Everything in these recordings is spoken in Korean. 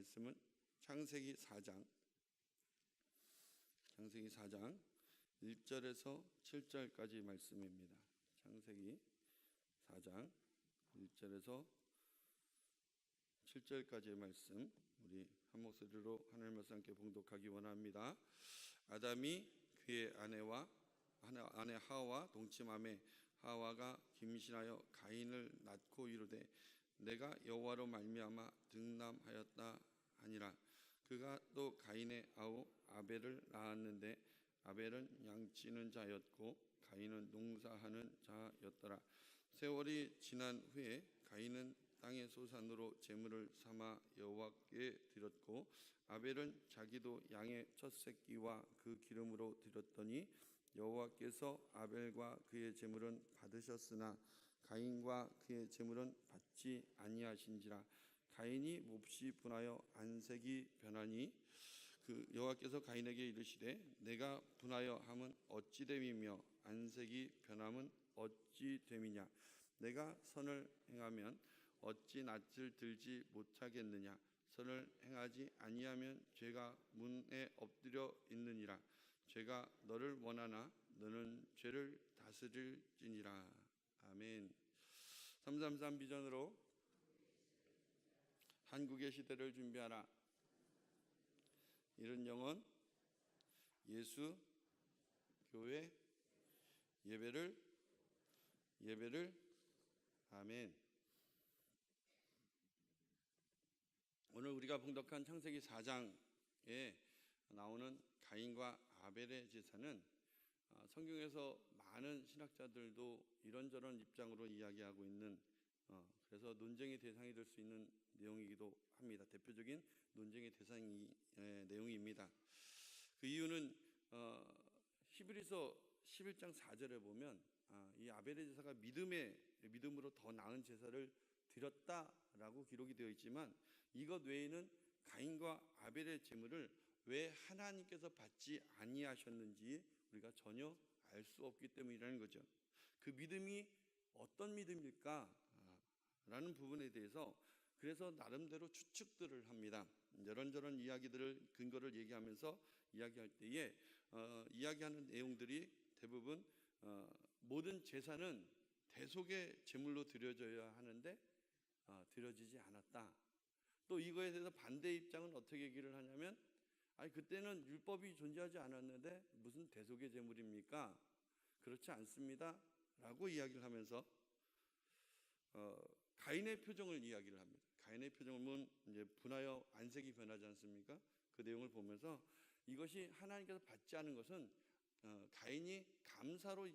말씀은 창세기 4장 1절에서 7절까지 말씀입니다. 창세기 4장 1절에서 7절까지의 말씀, 우리 한 목소리로 하나님 말씀 함께 봉독하기 원합니다. 아담이 그의 아내 하와와 동침하매 하와가 김신하여 가인을 낳고 이르되 내가 여호와로 말미암아 등남하였다 하니라. 그가 또 가인의 아우 아벨을 낳았는데 아벨은 양치는 자였고 가인은 농사하는 자였더라. 세월이 지난 후에 가인은 땅의 소산으로 제물을 삼아 여호와께 드렸고 아벨은 자기도 양의 첫 새끼와 그 기름으로 드렸더니 여호와께서 아벨과 그의 제물은 받으셨으나 가인과 그의 제물은 받지 아니하신지라. 가인이 몹시 분하여 안색이 변하니 그 여호와께서 가인에게 이르시되 내가 분하여 함은 어찌 됨이며 안색이 변함은 어찌 됨이냐. 내가 선을 행하면 어찌 낯을 들지 못하겠느냐. 선을 행하지 아니하면 죄가 문에 엎드려 있느니라. 죄가 너를 원하나 너는 죄를 다스릴지니라. 아멘. 333 비전으로 한국의 시대를 준비하라. 이른 영혼, 예수, 교회, 예배를, 아멘. 오늘 우리가 봉독한 창세기 4장에 나오는 가인과 아벨의 제사는 성경에서 많은 신학자들도 이런저런 입장으로 이야기하고 있는, 그래서 논쟁의 대상이 될 수 있는 내용이기도 합니다. 대표적인 논쟁의 대상이 내용입니다. 그 이유는 히브리서 11장 4절에 보면 이 아벨의 제사가 믿음으로 더 나은 제사를 드렸다라고 기록이 되어 있지만 이것 외에는 가인과 아벨의 제물을 왜 하나님께서 받지 아니하셨는지 우리가 전혀 알 수 없기 때문이라는 거죠. 그 믿음이 어떤 믿음일까? 라는 부분에 대해서 그래서 나름대로 추측들을 합니다. 이런저런 이야기들을 근거를 얘기하면서 이야기할 때에 이야기하는 내용들이 대부분 모든 제사는 대속의 제물로 드려져야 하는데 드려지지 않았다. 또 이거에 대해서 반대 입장은 어떻게 얘기를 하냐면 그때는 율법이 존재하지 않았는데 무슨 대속의 제물입니까? 그렇지 않습니다 라고 이야기를 하면서 가인의 표정을 이야기를 합니다. 가인의 표정은 이제 분하여 안색이 변하지 않습니까? 그 내용을 보면서 이것이 하나님께서 받지 않은 것은 가인이 감사로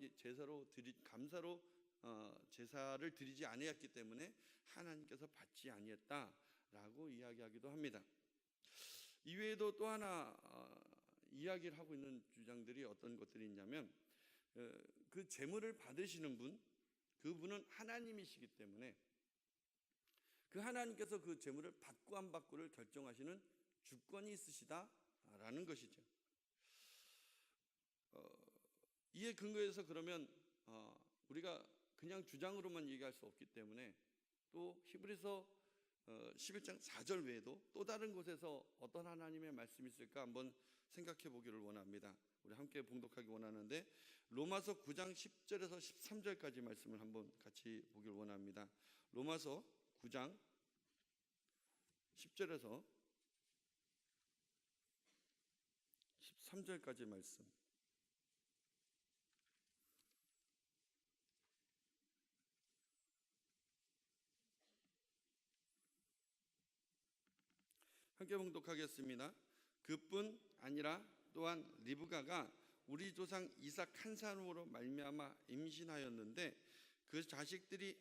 제사를 드리지 아니했기 때문에 하나님께서 받지 아니했다라고 이야기하기도 합니다. 이외에도 또 하나 이야기를 하고 있는 주장들이 어떤 것들이 있냐면 그 제물을 받으시는 분, 그분은 하나님이시기 때문에 그 하나님께서 그 제물을 받고 안 받고를 결정하시는 주권이 있으시다라는 것이죠. 이에 근거해서 그러면 우리가 그냥 주장으로만 얘기할 수 없기 때문에 또 히브리서 11장 4절 외에도 또 다른 곳에서 어떤 하나님의 말씀이 있을까 한번 생각해 보기를 원합니다. 우리 함께 봉독하기 원하는데 로마서 9장 10절에서 13절까지 말씀을 한번 같이 보기를 원합니다. 로마서 9장 10절에서 13절까지 말씀. 함께 봉독하겠습니다. 그뿐 아니라 또한 리브가가 우리 조상 이삭 한 사람으로 말미암아 임신하였는데 그 자식들이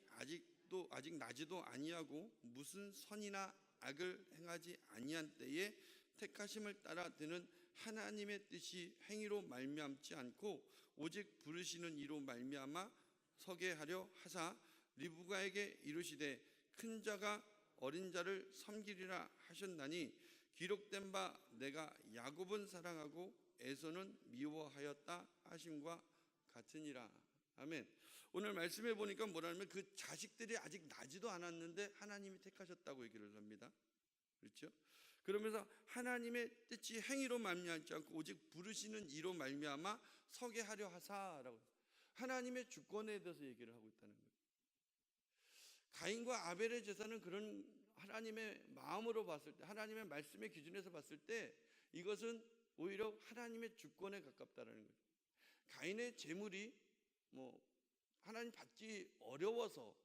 아직 나지도 아니하고 무슨 선이나 악을 행하지 아니한 때에 택하심을 따라 되는 하나님의 뜻이 행위로 말미암지 않고 오직 부르시는 이로 말미암아 서게 하려 하사 리브가에게 이르시되 큰 자가 어린 자를 섬기리라 하셨나니 기록된 바 내가 야곱은 사랑하고 에서는 미워하였다 하심과 같으니라. 아멘. 오늘 말씀해 보니까 뭐라냐면 그 자식들이 아직 나지도 않았는데 하나님이 택하셨다고 얘기를 합니다. 그렇죠? 그러면서 하나님의 뜻이 행위로 말미암지 않고 오직 부르시는 이로 말미암아 서게 하려 하사라고, 하나님의 주권에 대해서 얘기를 하고 있다는 거예요. 가인과 아벨의 제사는 그런 하나님의 마음으로 봤을 때, 하나님의 말씀의 기준에서 봤을 때 이것은 오히려 하나님의 주권에 가깝다는 거예요. 가인의 제물이 하나님 받기 어려워서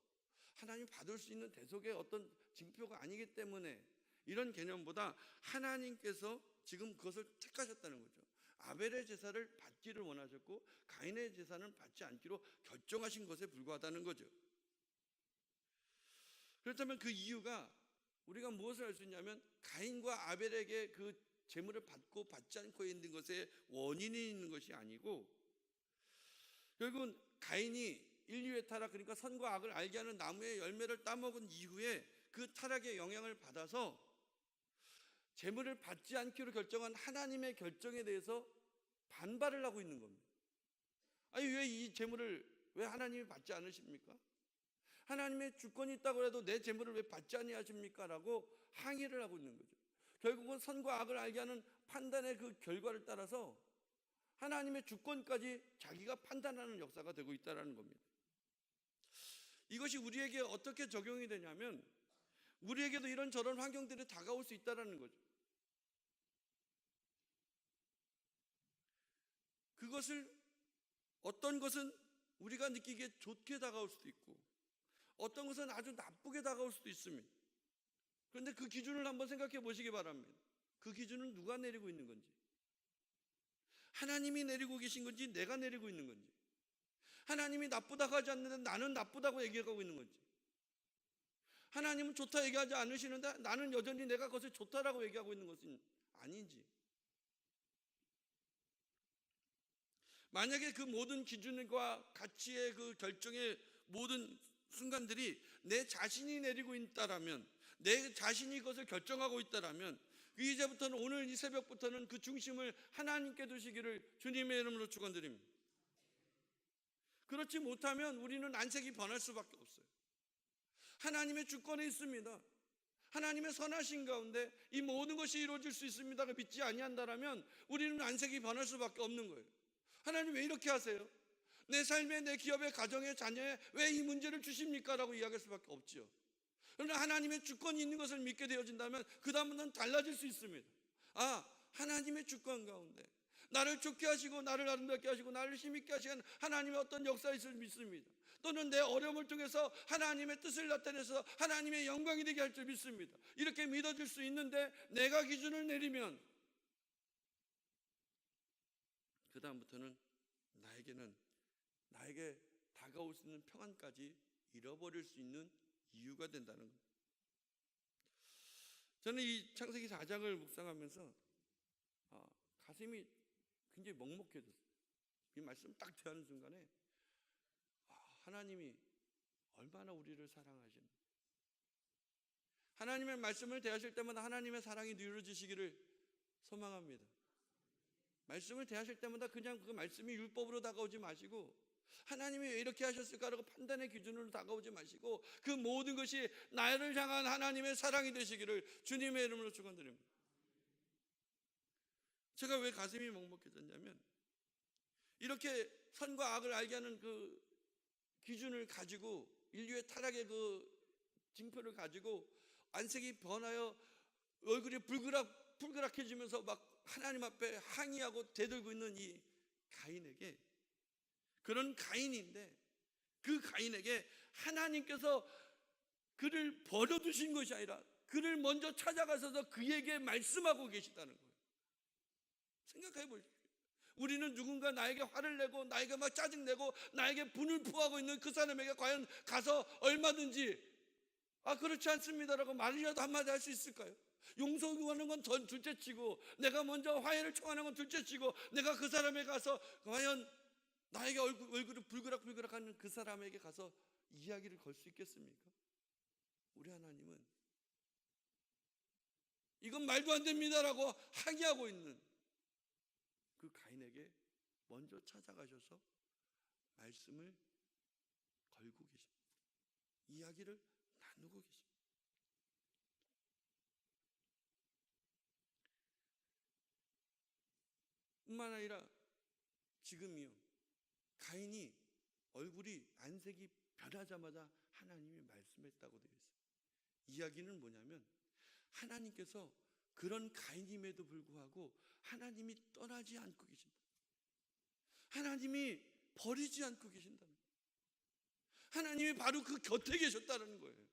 하나님 받을 수 있는 대속의 어떤 징표가 아니기 때문에 이런 개념보다 하나님께서 지금 그것을 택하셨다는 거죠. 아벨의 제사를 받기를 원하셨고 가인의 제사는 받지 않기로 결정하신 것에 불과하다는 거죠. 그렇다면 그 이유가 우리가 무엇을 알 수 있냐면 가인과 아벨에게 그 제물을 받고 받지 않고 있는 것에 원인이 있는 것이 아니고, 결국은 가인이 인류의 타락, 그러니까 선과 악을 알게 하는 나무의 열매를 따먹은 이후에 그 타락의 영향을 받아서 제물을 받지 않기로 결정한 하나님의 결정에 대해서 반발을 하고 있는 겁니다. 아니, 왜 이 제물을 왜 하나님이 받지 않으십니까? 하나님의 주권이 있다고 해도 내 제물을 왜 받지 아니하십니까? 라고 항의를 하고 있는 거죠. 결국은 선과 악을 알게 하는 판단의 그 결과를 따라서 하나님의 주권까지 자기가 판단하는 역사가 되고 있다는 겁니다. 이것이 우리에게 어떻게 적용이 되냐면 우리에게도 이런저런 환경들이 다가올 수 있다는 거죠. 그것을 어떤 것은 우리가 느끼기에 좋게 다가올 수도 있고 어떤 것은 아주 나쁘게 다가올 수도 있습니다. 그런데 그 기준을 한번 생각해 보시기 바랍니다. 그 기준은 누가 내리고 있는 건지, 하나님이 내리고 계신 건지 내가 내리고 있는 건지, 하나님이 나쁘다고 하지 않는데 나는 나쁘다고 얘기하고 있는 건지, 하나님은 좋다 얘기하지 않으시는데 나는 여전히 내가 그것을 좋다라고 얘기하고 있는 것은 아닌지. 만약에 그 모든 기준과 가치의 그 결정의 모든 순간들이 내 자신이 내리고 있다라면, 내 자신이 그것을 결정하고 있다라면 이제부터는, 오늘 이 새벽부터는 그 중심을 하나님께 두시기를 주님의 이름으로 축원드립니다. 그렇지 못하면 우리는 안색이 변할 수밖에 없어요. 하나님의 주권에 있습니다. 하나님의 선하신 가운데 이 모든 것이 이루어질 수 있습니다가 믿지 아니한다라면 우리는 안색이 변할 수밖에 없는 거예요. 하나님 왜 이렇게 하세요? 내 삶에, 내 기업에, 가정에, 자녀에 왜 이 문제를 주십니까? 라고 이야기할 수밖에 없죠. 그러나 하나님의 주권이 있는 것을 믿게 되어진다면 그 다음부터는 달라질 수 있습니다. 하나님의 주권 가운데 나를 좋게 하시고 나를 아름답게 하시고 나를 힘있게 하시는 하나님의 어떤 역사가 있을 믿습니다. 또는 내 어려움을 통해서 하나님의 뜻을 나타내서 하나님의 영광이 되게 할 줄 믿습니다. 이렇게 믿어질 수 있는데 내가 기준을 내리면 그 다음부터는 나에게 다가올 수 있는 평안까지 잃어버릴 수 있는 이유가 된다는 겁니다. 저는 이 창세기 4장을 묵상하면서 가슴이 굉장히 먹먹해졌어요. 이 말씀 딱 대하는 순간에 하나님이 얼마나 우리를 사랑하시는, 하나님의 말씀을 대하실 때마다 하나님의 사랑이 이루어지시기를 소망합니다. 말씀을 대하실 때마다 그냥 그 말씀이 율법으로 다가오지 마시고 하나님이 왜 이렇게 하셨을까라고 판단의 기준으로 다가오지 마시고 그 모든 것이 나를 향한 하나님의 사랑이 되시기를 주님의 이름으로 축원드립니다. 제가 왜 가슴이 먹먹해졌냐면 이렇게 선과 악을 알게 하는 그 기준을 가지고 인류의 타락의 그 징표를 가지고 안색이 변하여 얼굴이 불그락해지면서 막 하나님 앞에 항의하고 대들고 있는 이 가인에게, 그런 가인인데 그 가인에게 하나님께서 그를 버려두신 것이 아니라 그를 먼저 찾아가셔서 그에게 말씀하고 계시다는 거예요. 생각해 보십시오. 우리는 누군가 나에게 화를 내고 나에게 막 짜증내고 나에게 분을 토하고 있는 그 사람에게 과연 가서 얼마든지 그렇지 않습니다라고 말이라도 한마디 할 수 있을까요? 용서하는 건 둘째치고 내가 먼저 화해를 청하는 건 둘째치고 내가 그 사람에게 가서 과연 나에게 얼굴이 불그락불그락하는 그 사람에게 가서 이야기를 걸 수 있겠습니까? 우리 하나님은 이건 말도 안 됩니다라고 항의하고 있는 그 가인에게 먼저 찾아가셔서 말씀을 걸고 계십니다. 이야기를 나누고 계십니다. 뿐만 아니라 지금이요, 가인이 얼굴이 안색이 변하자마자 하나님이 말씀했다고 되어 있어요. 이야기는 뭐냐면 하나님께서 그런 가인임에도 불구하고 하나님이 떠나지 않고 계신다. 하나님이 버리지 않고 계신다는 거예요. 하나님이 바로 그 곁에 계셨다는 거예요.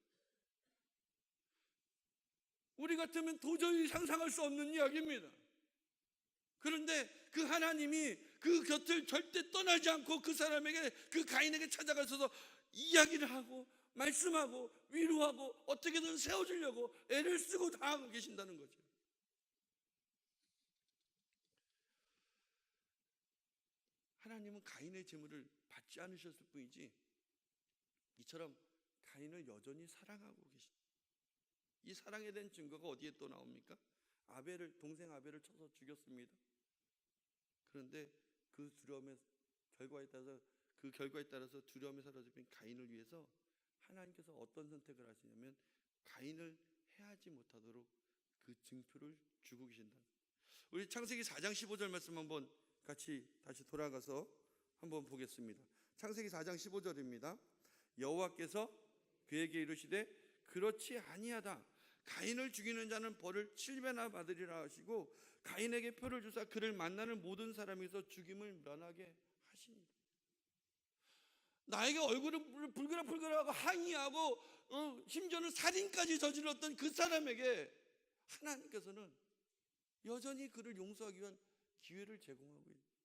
우리 같으면 도저히 상상할 수 없는 이야기입니다. 그런데 그 하나님이 그 곁을 절대 떠나지 않고 그 사람에게, 그 가인에게 찾아가셔서 이야기를 하고 말씀하고 위로하고 어떻게든 세워주려고 애를 쓰고 다 하고 계신다는 거죠. 하나님은 가인의 제물을 받지 않으셨을 뿐이지 이처럼 가인을 여전히 사랑하고 계십니다. 이 사랑에 대한 증거가 어디에 또 나옵니까? 동생 아벨을 쳐서 죽였습니다. 그런데 그 결과에 따라서 두려움에 사로잡힌 가인을 위해서 하나님께서 어떤 선택을 하시냐면 가인을 해하지 못하도록 그 증표를 주고 계신다. 우리 창세기 4장 15절 말씀 한번 같이 다시 돌아가서 한번 보겠습니다. 창세기 4장 15절입니다. 여호와께서 그에게 이르시되 그렇지 아니하다. 가인을 죽이는 자는 벌을 7배나 받으리라 하시고 가인에게 표를 주사 그를 만나는 모든 사람에서 죽임을 면하게 하십니다. 나에게 얼굴을 불그락불그락하고 항의하고 심지어는 살인까지 저질렀던 그 사람에게 하나님께서는 여전히 그를 용서하기 위한 기회를 제공하고 있습니다.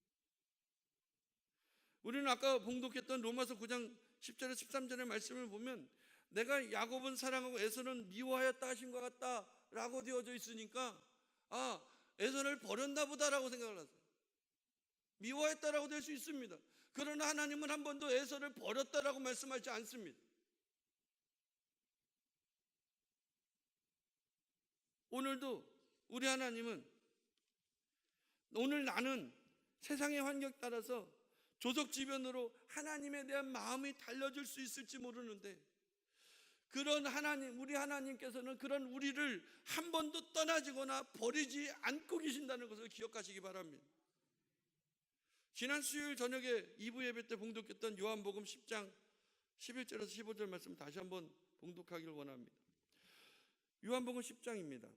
우리는 아까 봉독했던 로마서 9장 10절에 13절의 말씀을 보면 내가 야곱은 사랑하고 에서는 미워하였다 하신 것 같다라고 되어져 있으니까 에서를 버렸나 보다라고 생각을 하세요. 미워했다라고 될 수 있습니다. 그러나 하나님은 한 번도 에서를 버렸다라고 말씀하지 않습니다. 오늘도 우리 하나님은 오늘 나는 세상의 환경에 따라서 조석지변으로 하나님에 대한 마음이 달라질 수 있을지 모르는데 그런 하나님, 우리 하나님께서는 그런 우리를 한 번도 떠나지거나 버리지 않고 계신다는 것을 기억하시기 바랍니다. 지난 수요일 저녁에 2부 예배 때 봉독했던 요한복음 10장 11절에서 15절 말씀 다시 한번 봉독하기를 원합니다. 요한복음 10장입니다.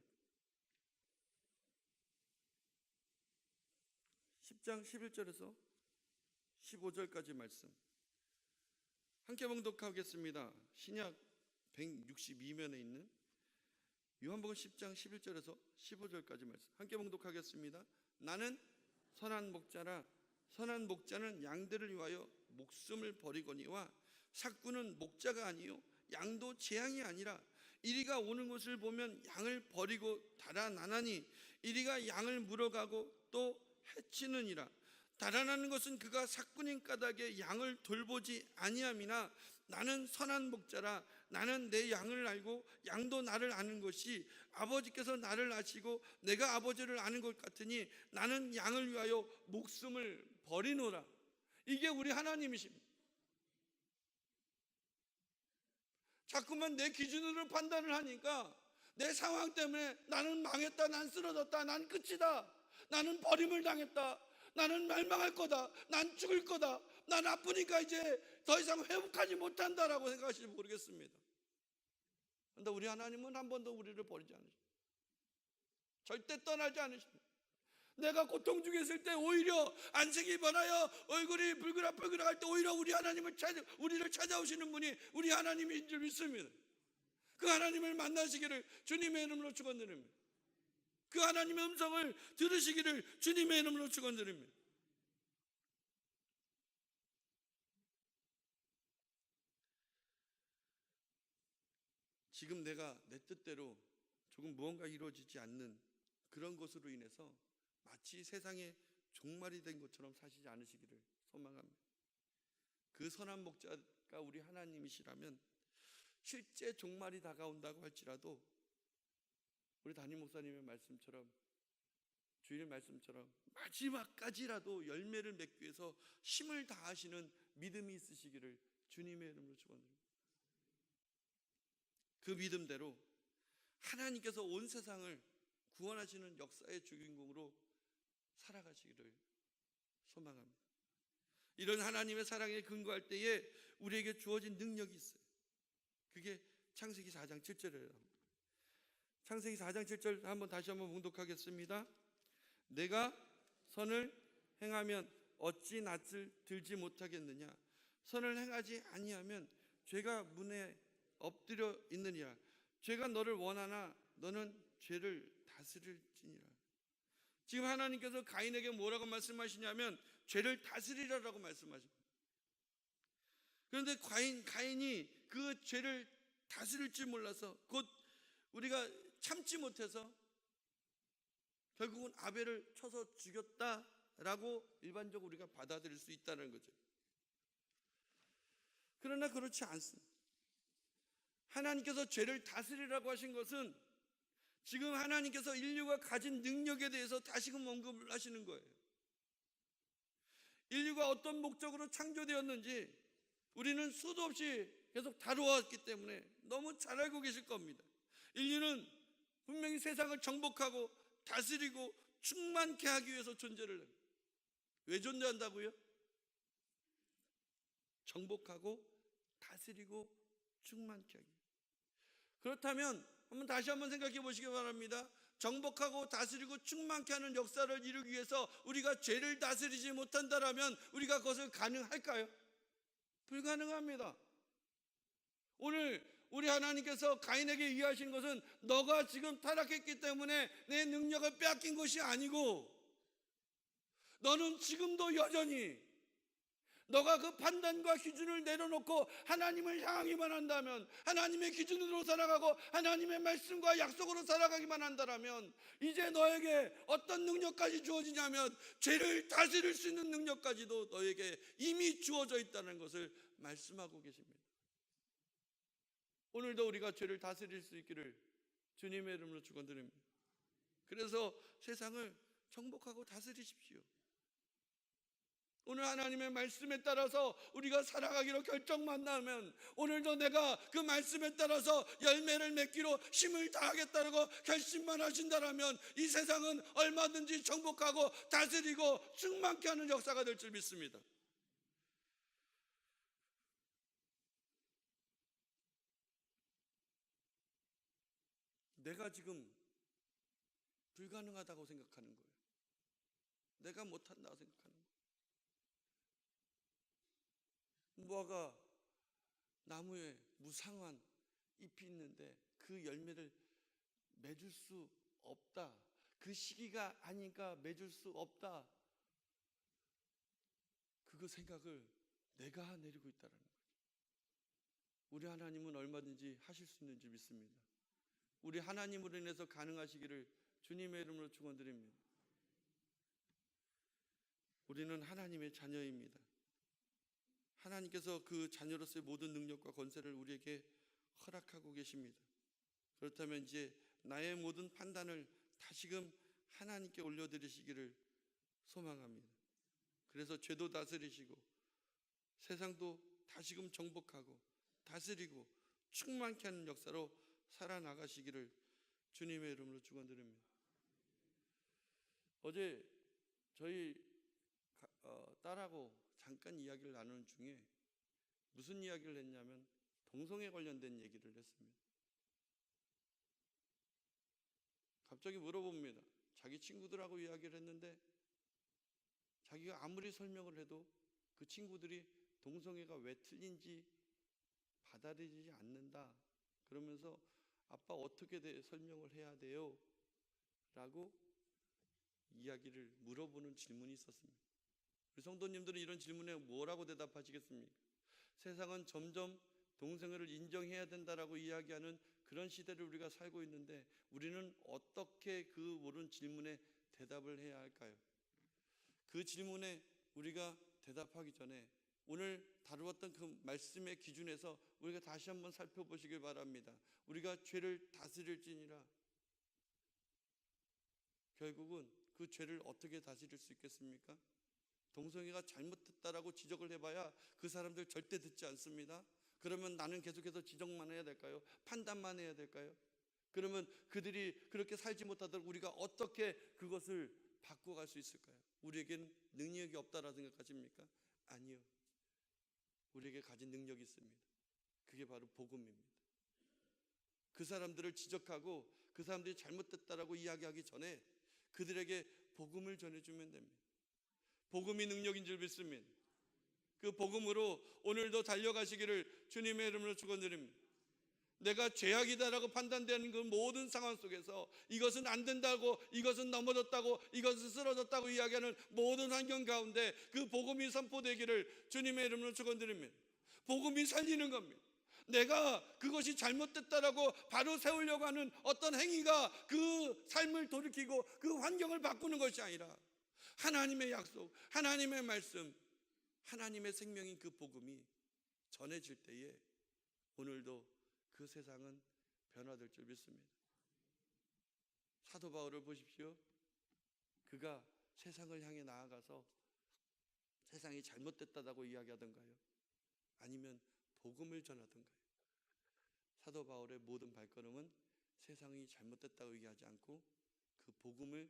10장 11절에서 15절까지 말씀 함께 봉독하겠습니다. 신약 162면에 있는 요한복음 10장 11절에서 15절까지 말씀 함께 봉독하겠습니다. 나는 선한 목자라 선한 목자는 양들을 위하여 목숨을 버리거니와 삭구는 목자가 아니요 양도 재앙이 아니라 이리가 오는 것을 보면 양을 버리고 달아나나니 이리가 양을 물어가고 또 해치느니라. 달아나는 것은 그가 삭군인 까닭에 양을 돌보지 아니함이나 나는 선한 목자라 나는 내 양을 알고 양도 나를 아는 것이 아버지께서 나를 아시고 내가 아버지를 아는 것 같으니 나는 양을 위하여 목숨을 버리노라. 이게 우리 하나님이십니다. 자꾸만 내 기준으로 판단을 하니까 내 상황 때문에 나는 망했다, 난 쓰러졌다, 난 끝이다, 나는 버림을 당했다, 나는 멸망할 거다, 난 죽을 거다, 난 아프니까 이제 더 이상 회복하지 못한다라고 생각하실지 모르겠습니다. 그런데 우리 하나님은 한 번도 우리를 버리지 않으십니다. 절대 떠나지 않으십니다. 내가 고통 중에 있을 때 오히려 안색이 변하여 얼굴이 불그락불그락할 때 오히려 우리를 찾아오시는 분이 우리 하나님인 줄 믿습니다. 그 하나님을 만나시기를 주님의 이름으로 축원드립니다. 그 하나님의 음성을 들으시기를 주님의 이름으로 축원드립니다. 지금 내가 내 뜻대로 조금 무언가 이루어지지 않는 그런 것으로 인해서 마치 세상의 종말이 된 것처럼 사시지 않으시기를 소망합니다. 그 선한 목자가 우리 하나님이시라면 실제 종말이 다가온다고 할지라도 우리 담임 목사님의 말씀처럼 주일 말씀처럼 마지막까지라도 열매를 맺기 위해서 힘을 다하시는 믿음이 있으시기를 주님의 이름으로 축원드립니다. 그 믿음대로 하나님께서 온 세상을 구원하시는 역사의 주인공으로 살아가시기를 소망합니다. 이런 하나님의 사랑에 근거할 때에 우리에게 주어진 능력이 있어요. 그게 창세기 4장 7절이에요. 창세기 4장 7절 다시 한번 봉독하겠습니다. 내가 선을 행하면 어찌 낯을 들지 못하겠느냐. 선을 행하지 아니하면 죄가 문에 엎드려 있느니라. 죄가 너를 원하나 너는 죄를 다스릴지니라. 지금 하나님께서 가인에게 뭐라고 말씀하시냐면 죄를 다스리라라고 말씀하십니다. 그런데 가인이 그 죄를 다스릴 줄 몰라서, 곧 우리가 참지 못해서 결국은 아벨을 쳐서 죽였다라고 일반적으로 우리가 받아들일 수 있다는 거죠. 그러나 그렇지 않습니다. 하나님께서 죄를 다스리라고 하신 것은 지금 하나님께서 인류가 가진 능력에 대해서 다시금 언급을 하시는 거예요. 인류가 어떤 목적으로 창조되었는지 우리는 수도 없이 계속 다루어왔기 때문에 너무 잘 알고 계실 겁니다. 인류는 분명히 세상을 정복하고 다스리고 충만케 하기 위해서 존재를 해요. 왜 존재한다고요? 정복하고 다스리고 충만케 하기. 그렇다면 다시 한번 생각해 보시기 바랍니다. 정복하고 다스리고 충만케 하는 역사를 이루기 위해서 우리가 죄를 다스리지 못한다면 우리가 그것을 가능할까요? 불가능합니다. 오늘 우리 하나님께서 가인에게 이해하신 것은 너가 지금 타락했기 때문에 내 능력을 빼앗긴 것이 아니고, 너는 지금도 여전히 너가 그 판단과 기준을 내려놓고 하나님을 향하기만 한다면, 하나님의 기준으로 살아가고 하나님의 말씀과 약속으로 살아가기만 한다면, 이제 너에게 어떤 능력까지 주어지냐면 죄를 다스릴 수 있는 능력까지도 너에게 이미 주어져 있다는 것을 말씀하고 계십니다. 오늘도 우리가 죄를 다스릴 수 있기를 주님의 이름으로 축원드립니다. 그래서 세상을 정복하고 다스리십시오. 오늘 하나님의 말씀에 따라서 우리가 살아가기로 결정만 하면, 오늘도 내가 그 말씀에 따라서 열매를 맺기로 힘을 다하겠다고 결심만 하신다면 이 세상은 얼마든지 정복하고 다스리고 충만케 하는 역사가 될 줄 믿습니다. 내가 지금 불가능하다고 생각하는 거예요. 내가 못한다고 생각하는 거예요. 무화과 나무에 무상한 잎이 있는데 그 열매를 맺을 수 없다. 그 시기가 아니니까 맺을 수 없다. 그 생각을 내가 내리고 있다는 거죠. 우리 하나님은 얼마든지 하실 수 있는 줄 믿습니다. 우리 하나님으로 인해서 가능하시기를 주님의 이름으로 축원드립니다. 우리는 하나님의 자녀입니다. 하나님께서 그 자녀로서의 모든 능력과 권세를 우리에게 허락하고 계십니다. 그렇다면 이제 나의 모든 판단을 다시금 하나님께 올려드리시기를 소망합니다. 그래서 죄도 다스리시고 세상도 다시금 정복하고 다스리고 충만케 하는 역사로 살아나가시기를 주님의 이름으로 축원드립니다. 어제 저희 딸하고 잠깐 이야기를 나누는 중에 무슨 이야기를 했냐면 동성애 관련된 얘기를 했습니다. 갑자기 물어봅니다. 자기 친구들하고 이야기를 했는데 자기가 아무리 설명을 해도 그 친구들이 동성애가 왜 틀린지 받아들이지 않는다. 그러면서 아빠 어떻게 설명을 해야 돼요? 라고 이야기를 물어보는 질문이 있었습니다. 우리 성도님들은 이런 질문에 뭐라고 대답하시겠습니까? 세상은 점점 동성애를 인정해야 된다라고 이야기하는 그런 시대를 우리가 살고 있는데 우리는 어떻게 그 모든 질문에 대답을 해야 할까요? 그 질문에 우리가 대답하기 전에 오늘 다루었던 그 말씀의 기준에서 우리가 다시 한번 살펴보시길 바랍니다. 우리가 죄를 다스릴지니라. 결국은 그 죄를 어떻게 다스릴 수 있겠습니까? 동성애가 잘못됐다라고 지적을 해봐야 그 사람들 절대 듣지 않습니다. 그러면 나는 계속해서 지적만 해야 될까요? 판단만 해야 될까요? 그러면 그들이 그렇게 살지 못하도록 우리가 어떻게 그것을 바꿔갈 수 있을까요? 우리에겐 능력이 없다라 생각하십니까? 아니요. 우리에게 가진 능력이 있습니다. 그게 바로 복음입니다. 그 사람들을 지적하고 그 사람들이 잘못됐다라고 이야기하기 전에 그들에게 복음을 전해주면 됩니다. 복음이 능력인 줄 믿습니다. 그 복음으로 오늘도 달려가시기를 주님의 이름으로 축원드립니다. 내가 죄악이다라고 판단되는 그 모든 상황 속에서 이것은 안 된다고, 이것은 넘어졌다고, 이것은 쓰러졌다고 이야기하는 모든 환경 가운데 그 복음이 선포되기를 주님의 이름으로 축원드립니다. 복음이 살리는 겁니다. 내가 그것이 잘못됐다라고 바로 세우려고 하는 어떤 행위가 그 삶을 돌이키고 그 환경을 바꾸는 것이 아니라 하나님의 약속, 하나님의 말씀, 하나님의 생명인 그 복음이 전해질 때에 오늘도 그 세상은 변화될 줄 믿습니다. 사도 바울을 보십시오. 그가 세상을 향해 나아가서 세상이 잘못됐다고 이야기하던가요? 아니면 복음을 전하던가요? 사도 바울의 모든 발걸음은 세상이 잘못됐다고 얘기하지 않고 그 복음을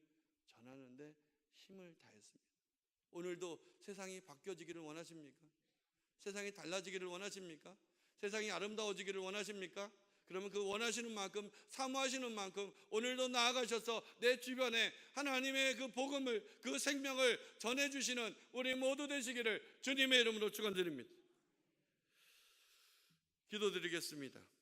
전하는데 힘을 다했습니다. 오늘도 세상이 바뀌어지기를 원하십니까? 세상이 달라지기를 원하십니까? 세상이 아름다워지기를 원하십니까? 그러면 그 원하시는 만큼, 사모하시는 만큼 오늘도 나아가셔서 내 주변에 하나님의 그 복음을, 그 생명을 전해주시는 우리 모두 되시기를 주님의 이름으로 축원드립니다. 기도드리겠습니다.